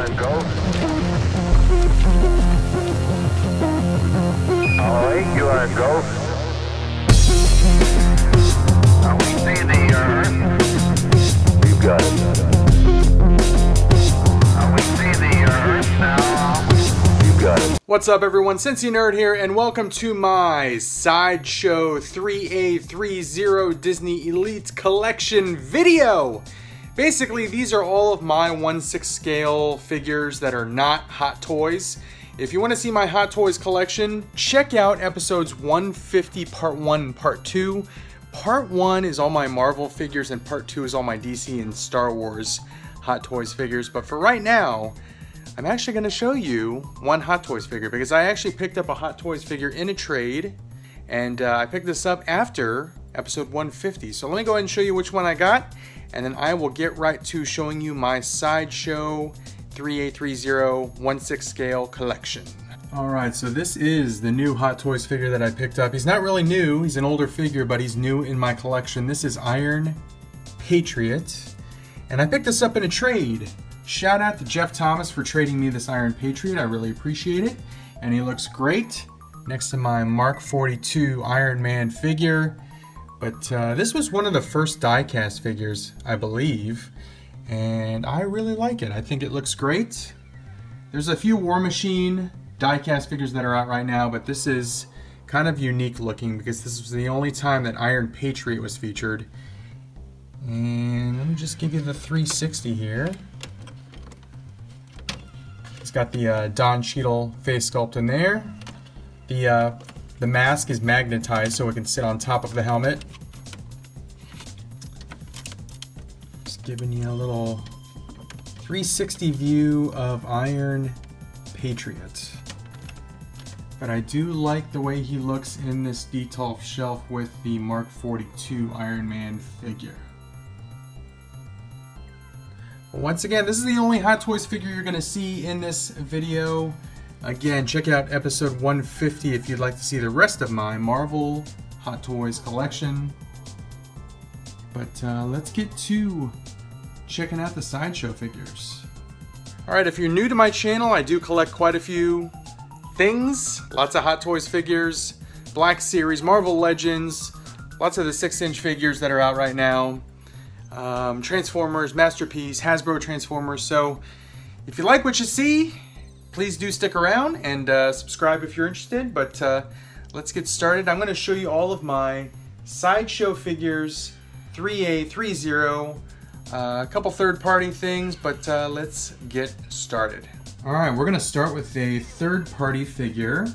are go. Alright, you are go. We see the Earth. We've got it. We see the Earth now. We've got it. What's up everyone, Cincy Nerd here, and welcome to my Sideshow 3A ThreeZero Disney Elite Collection video. Basically, these are all of my 1/6 scale figures that are not Hot Toys. If you want to see my Hot Toys collection, check out episodes 150 Part 1 and Part 2. Part 1 is all my Marvel figures and Part 2 is all my DC and Star Wars Hot Toys figures. But for right now, I'm actually going to show you one Hot Toys figure because I actually picked up a Hot Toys figure in a trade, and I picked this up after episode 150. So let me go ahead and show you which one I got, and then I will get right to showing you my Sideshow 3A ThreeZero 1/6 scale collection. Alright, so this is the new Hot Toys figure that I picked up. He's not really new, he's an older figure, but he's new in my collection. This is Iron Patriot, and I picked this up in a trade. Shout out to Jeff Thomas for trading me this Iron Patriot. I really appreciate it. And he looks great next to my Mark 42 Iron Man figure. But this was one of the first die-cast figures, I believe. And I really like it. I think it looks great. There's a few War Machine die-cast figures that are out right now, but this is kind of unique looking because this was the only time that Iron Patriot was featured. And let me just give you the 360 here. It's got the Don Cheadle face sculpt in there. The mask is magnetized so it can sit on top of the helmet. Just giving you a little 360 view of Iron Patriot. But I do like the way he looks in this detail shelf with the Mark 42 Iron Man figure. Once again, this is the only Hot Toys figure you're going to see in this video. Again, check out episode 150 if you'd like to see the rest of my Marvel Hot Toys collection. But let's get to checking out the Sideshow figures. Alright, if you're new to my channel, I do collect quite a few things. Lots of Hot Toys figures, Black Series, Marvel Legends, lots of the 6-inch figures that are out right now. Transformers, Masterpiece, Hasbro Transformers. So if you like what you see, please do stick around and subscribe if you're interested. But let's get started. I'm going to show you all of my Sideshow figures, 3A, ThreeZero, a couple third-party things, but let's get started. Alright, we're going to start with a third-party figure.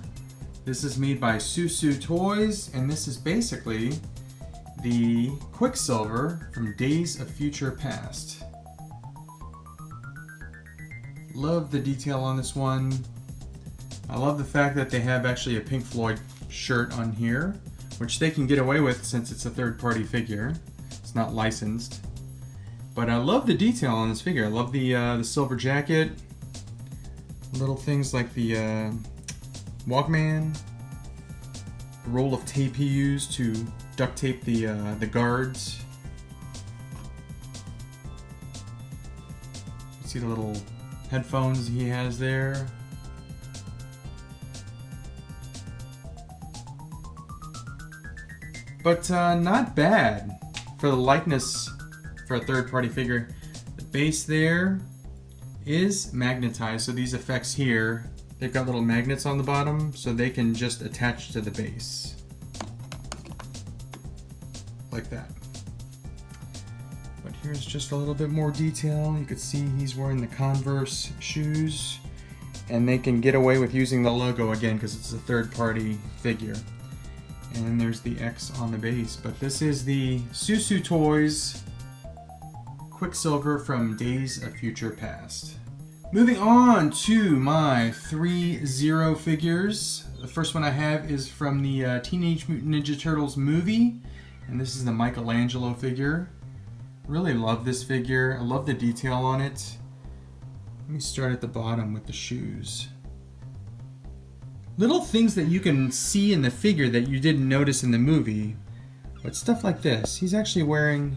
This is made by Susu Toys, and this is basically the Quicksilver from Days of Future Past. Love the detail on this one. I love the fact that they have actually a Pink Floyd shirt on here, which they can get away with since it's a third-party figure. It's not licensed. But I love the detail on this figure. I love the silver jacket. Little things like the Walkman. The roll of tape he used to duct tape the guards. You see the little headphones he has there. But not bad for the likeness for a third-party figure. The base there is magnetized, so these effects here, they've got little magnets on the bottom so they can just attach to the base. Like that. But here's just a little bit more detail. You can see he's wearing the Converse shoes, and they can get away with using the logo again because it's a third-party figure. And there's the X on the base. But this is the Susu Toys Quicksilver from Days of Future Past. Moving on to my ThreeZero figures. The first one I have is from the Teenage Mutant Ninja Turtles movie. And this is the Michelangelo figure. Really love this figure. I love the detail on it. Let me start at the bottom with the shoes. Little things that you can see in the figure that you didn't notice in the movie. But stuff like this. He's actually wearing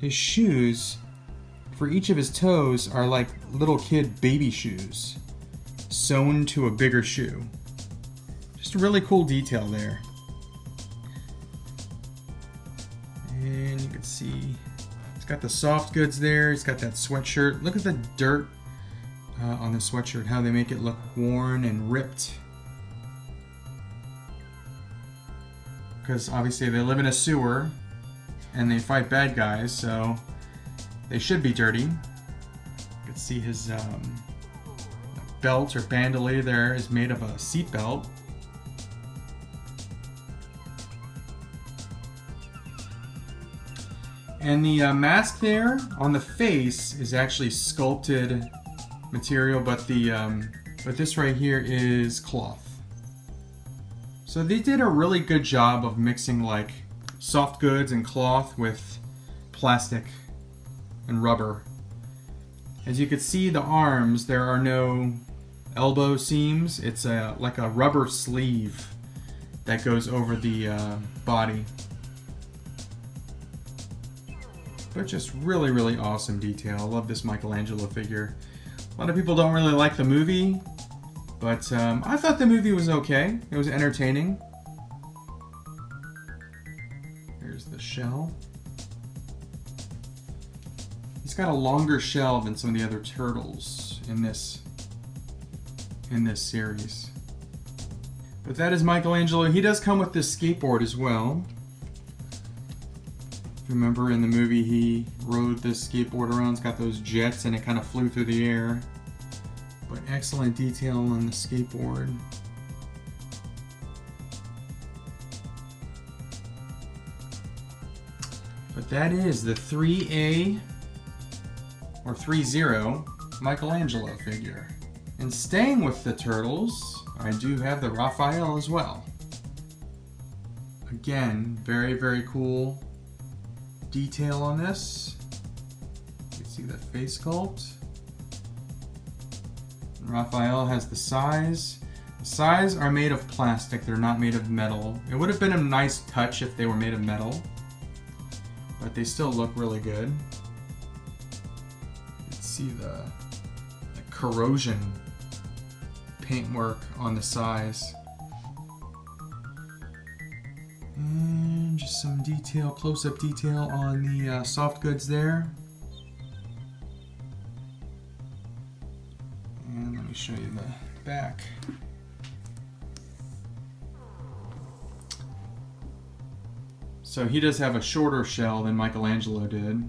his shoes for each of his toes are like little kid baby shoes sewn to a bigger shoe. Just a really cool detail there. And you can see he's got the soft goods there. He's got that sweatshirt. Look at the dirt on the sweatshirt, how they make it look worn and ripped. Because obviously they live in a sewer and they fight bad guys, so they should be dirty. You can see his belt or bandolier there is made of a seat belt. And the mask there on the face is actually sculpted material, but this right here is cloth. So they did a really good job of mixing like soft goods and cloth with plastic and rubber. As you can see, the arms, there are no elbow seams. It's like a rubber sleeve that goes over the body. But just really, really awesome detail. I love this Michelangelo figure. A lot of people don't really like the movie, but I thought the movie was okay. It was entertaining. Here's the shell. He's got a longer shell than some of the other turtles in this series. But that is Michelangelo. He does come with this skateboard as well. Remember in the movie he rode this skateboard around, it's got those jets and it kind of flew through the air. But excellent detail on the skateboard. But that is the 3A or ThreeZero Michelangelo figure. And staying with the turtles, I do have the Raphael as well. Again, very, very cool detail on this. You can see the face sculpt. Raphael has the size. The size are made of plastic, they're not made of metal. It would have been a nice touch if they were made of metal, but they still look really good. You can see the corrosion paintwork on the size. And just some detail, close-up detail on the soft goods there. And let me show you the back. So he does have a shorter shell than Michelangelo did,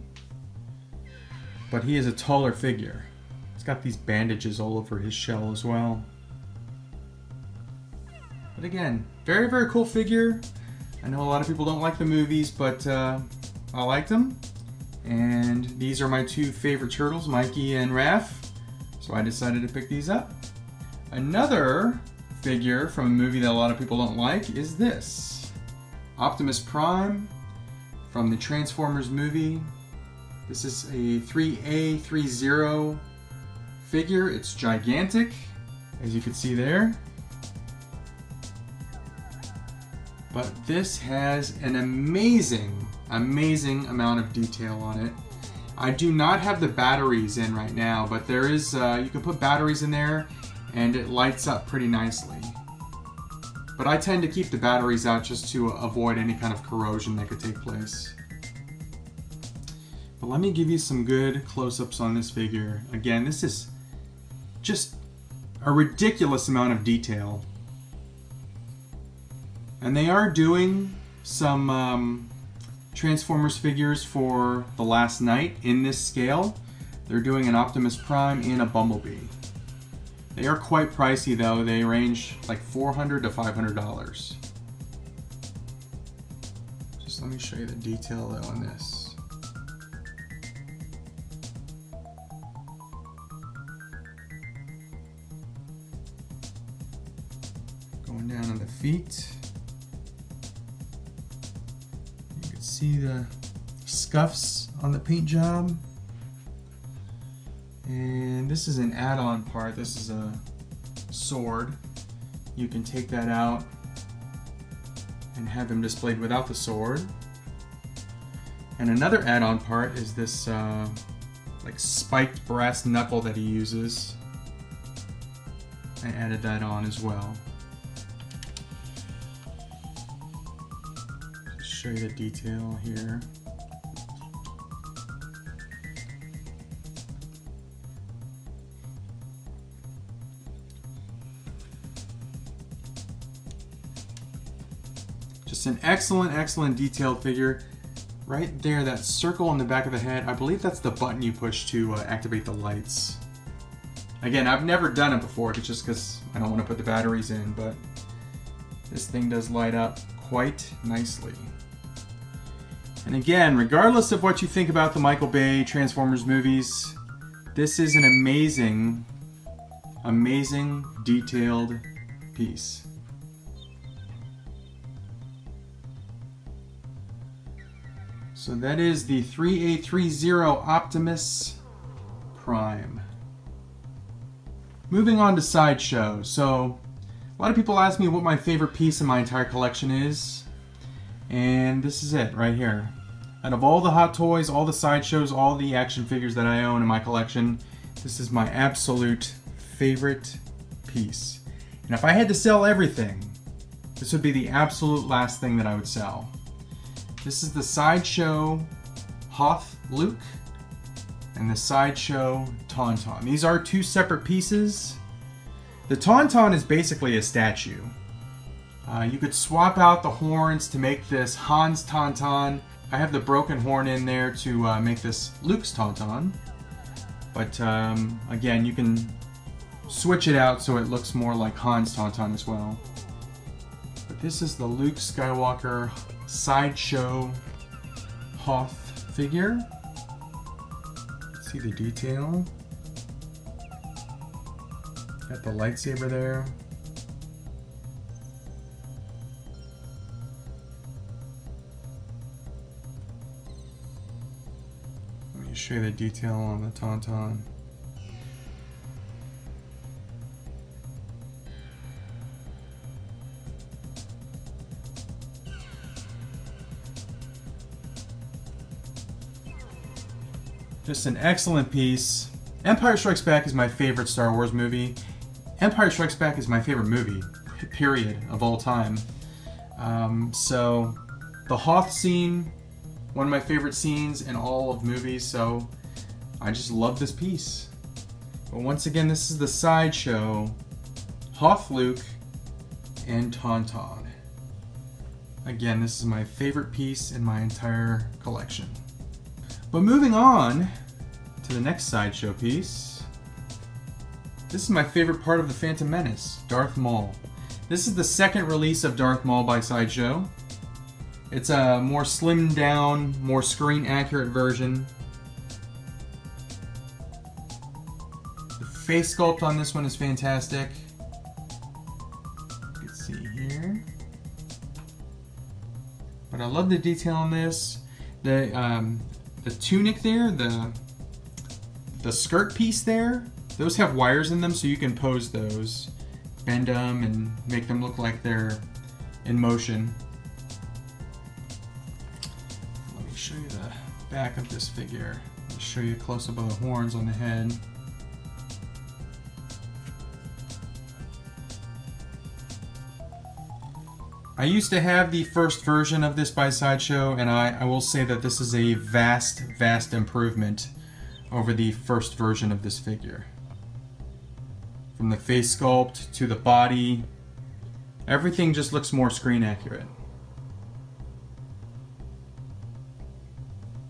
but he is a taller figure. He's got these bandages all over his shell as well. But again, very, very cool figure. I know a lot of people don't like the movies, but I liked them. And these are my two favorite turtles, Mikey and Raph. So I decided to pick these up. Another figure from a movie that a lot of people don't like is this. Optimus Prime from the Transformers movie. This is a 3A, ThreeZero figure. It's gigantic, as you can see there. But this has an amazing, amazing amount of detail on it. I do not have the batteries in right now, but there is, you can put batteries in there and it lights up pretty nicely. But I tend to keep the batteries out just to avoid any kind of corrosion that could take place. But let me give you some good close-ups on this figure. Again, this is just a ridiculous amount of detail. And they are doing some Transformers figures for the last night in this scale. They're doing an Optimus Prime and a Bumblebee. They are quite pricey though. They range like $400 to $500. Just let me show you the detail though on this. Going down on the feet. See the scuffs on the paint job. And this is an add-on part. This is a sword. You can take that out and have him displayed without the sword. And another add-on part is this like spiked brass knuckle that he uses. I added that on as well. Show you the detail here. Just an excellent detailed figure. Right there, that circle in the back of the head, I believe that's the button you push to activate the lights. Again, I've never done it before, it's just because I don't want to put the batteries in, but this thing does light up quite nicely. And again, regardless of what you think about the Michael Bay Transformers movies, this is an amazing detailed piece. So that is the ThreeA ThreeZero Optimus Prime. Moving on to Sideshow. So a lot of people ask me what my favorite piece in my entire collection is. And this is it right here. Out of all the Hot Toys, all the Sideshows, all the action figures that I own in my collection, this is my absolute favorite piece. And if I had to sell everything, this would be the absolute last thing that I would sell. This is the Sideshow Hoth Luke and the Sideshow Tauntaun. These are two separate pieces. The Tauntaun is basically a statue. You could swap out the horns to make this Han's Tauntaun. I have the broken horn in there to make this Luke's Tauntaun. But again, you can switch it out so it looks more like Han's Tauntaun as well. But this is the Luke Skywalker Sideshow Hoth figure. See the detail. Got the lightsaber there. Let me show you the detail on the Tauntaun. Just an excellent piece. Empire Strikes Back is my favorite Star Wars movie. Empire Strikes Back is my favorite movie, period, of all time. So the Hoth scene, one of my favorite scenes in all of movies, so I just love this piece. But once again, this is the Sideshow Hoth Luke and Tauntaun. Again, this is my favorite piece in my entire collection. But moving on to the next Sideshow piece. This is my favorite part of the Phantom Menace, Darth Maul. This is the second release of Darth Maul by Sideshow. It's a more slimmed down, more screen accurate version. The face sculpt on this one is fantastic. You can see here. But I love the detail on this. The tunic there, the skirt piece there, those have wires in them, so you can pose those, bend them, and make them look like they're in motion. Let me show you the back of this figure. Let me show you a close-up of the horns on the head. I used to have the first version of this by Sideshow, and I will say that this is a vast improvement over the first version of this figure. From the face sculpt to the body, everything just looks more screen accurate.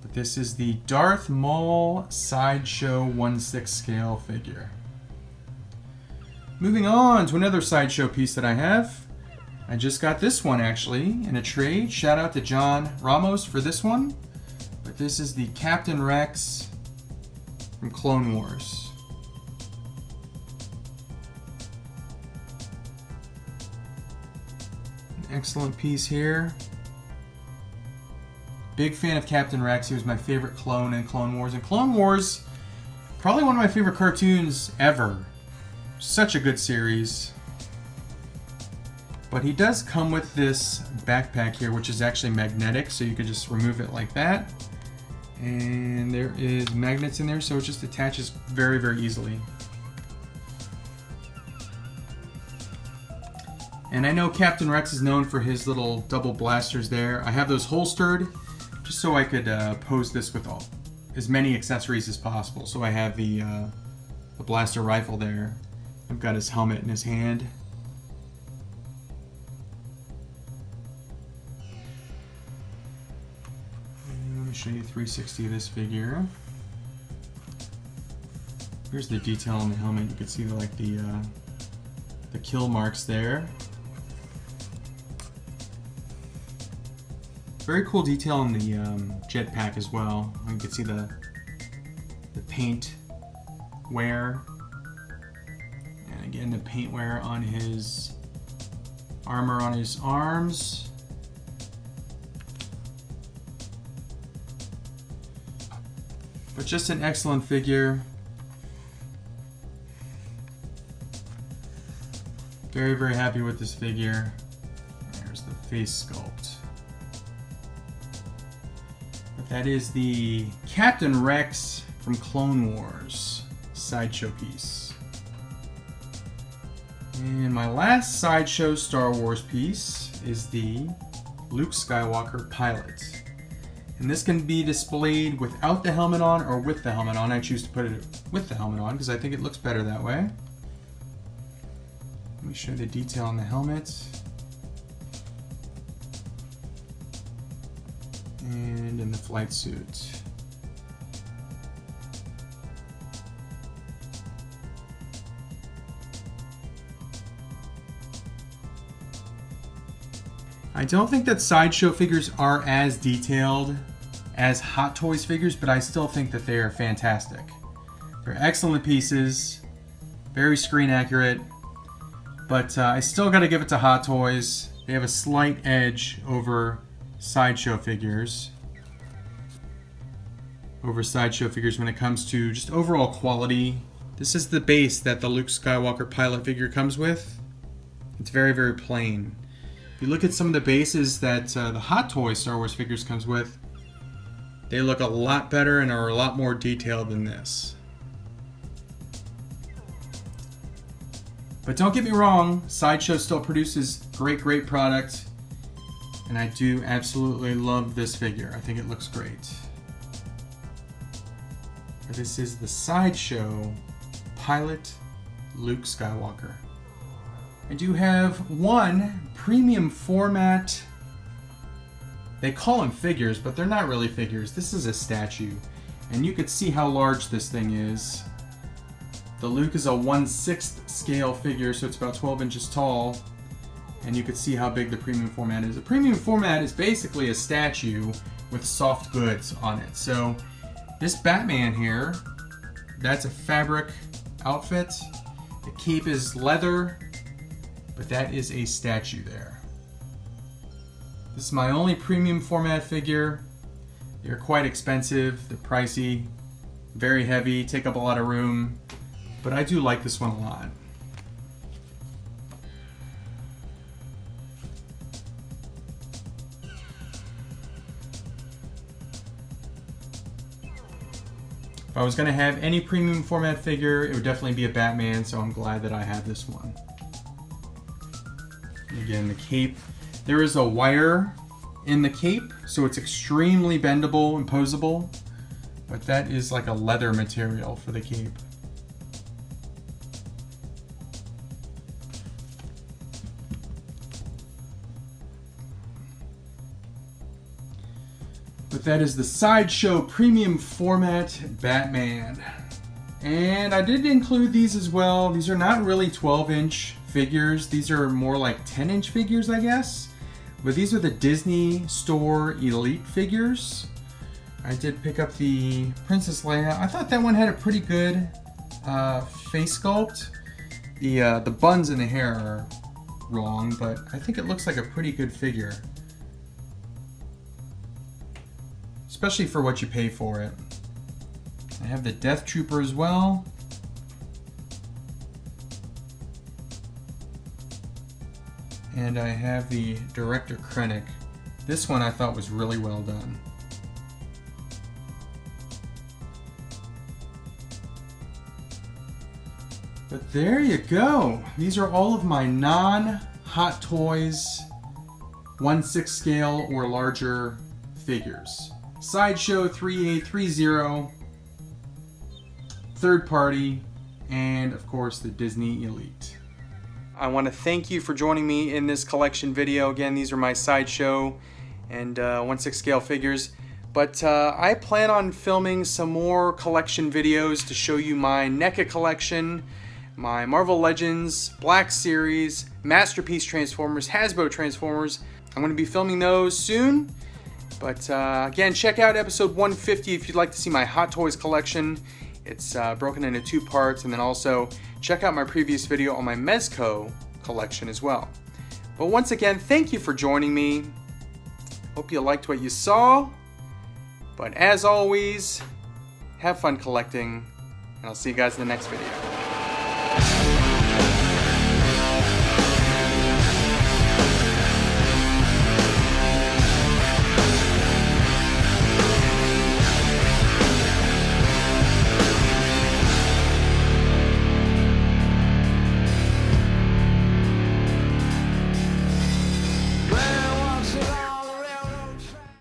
But this is the Darth Maul Sideshow 1/6 scale figure. Moving on to another Sideshow piece that I have. I just got this one actually in a trade. Shout out to John Ramos for this one. But this is the Captain Rex from Clone Wars. An excellent piece here. Big fan of Captain Rex. He was my favorite clone in Clone Wars. And Clone Wars, probably one of my favorite cartoons ever. Such a good series. But he does come with this backpack here, which is actually magnetic, so you can just remove it like that. And there is magnets in there, so it just attaches very, very easily. And I know Captain Rex is known for his little double blasters there. I have those holstered just so I could pose this with as many accessories as possible. So I have the blaster rifle there. I've got his helmet in his hand. And let me show you 360 of this figure. Here's the detail on the helmet. You can see the kill marks there. Very cool detail on the jetpack as well. You can see the paint wear. And again, the paint wear on his armor on his arms. But just an excellent figure. Very, very happy with this figure. There's the face sculpt. But that is the Captain Rex from Clone Wars sideshow piece. And my last sideshow Star Wars piece is the Luke Skywalker pilot. And this can be displayed without the helmet on or with the helmet on. I choose to put it with the helmet on because I think it looks better that way. Let me show you the detail on the helmet. And in the flight suit. I don't think that sideshow figures are as detailed as Hot Toys figures, but I still think that they are fantastic. They're excellent pieces, very screen accurate, but I still gotta give it to Hot Toys. They have a slight edge over sideshow figures. When it comes to just overall quality. This is the base that the Luke Skywalker pilot figure comes with. It's very, very plain. If you look at some of the bases that the Hot Toys Star Wars figures comes with, they look a lot better and are a lot more detailed than this. But don't get me wrong, Sideshow still produces great, great product. And I do absolutely love this figure. I think it looks great. This is the Sideshow pilot Luke Skywalker. I do have one premium format. They call them figures, but they're not really figures. This is a statue. And you could see how large this thing is. The Luke is a 1/6 scale figure, so it's about 12 inches tall. And you could see how big the premium format is. The premium format is basically a statue with soft goods on it. So this Batman here, that's a fabric outfit. The cape is leather. But that is a statue there. This is my only premium format figure. They're quite expensive, they're pricey, very heavy, take up a lot of room, but I do like this one a lot. If I was going to have any premium format figure, it would definitely be a Batman, so I'm glad that I have this one. Again, the cape. There is a wire in the cape, so it's extremely bendable and posable, but that is like a leather material for the cape. But that is the Sideshow Premium Format Batman. And I did include these as well. These are not really 12-inch figures. These are more like 10-inch figures, I guess. But these are the Disney Store Elite figures. I did pick up the Princess Leia. I thought that one had a pretty good face sculpt. The buns in the hair are wrong, but I think it looks like a pretty good figure. Especially for what you pay for it. I have the Death Trooper as well. And I have the Director Krennic. This one I thought was really well done. But there you go. These are all of my non-Hot Toys 1/6 scale or larger figures. Sideshow, ThreeA, ThreeZero, third party, and of course the Disney Elite. I want to thank you for joining me in this collection video. Again, these are my Sideshow and 1/6 scale figures. But I plan on filming some more collection videos to show you my NECA collection, my Marvel Legends, Black Series, Masterpiece Transformers, Hasbro Transformers. I'm going to be filming those soon. But again, check out episode 150 if you'd like to see my Hot Toys collection. It's broken into 2 parts, and then also check out my previous video on my Mezco collection as well. But once again, thank you for joining me. Hope you liked what you saw. But as always, have fun collecting, and I'll see you guys in the next video.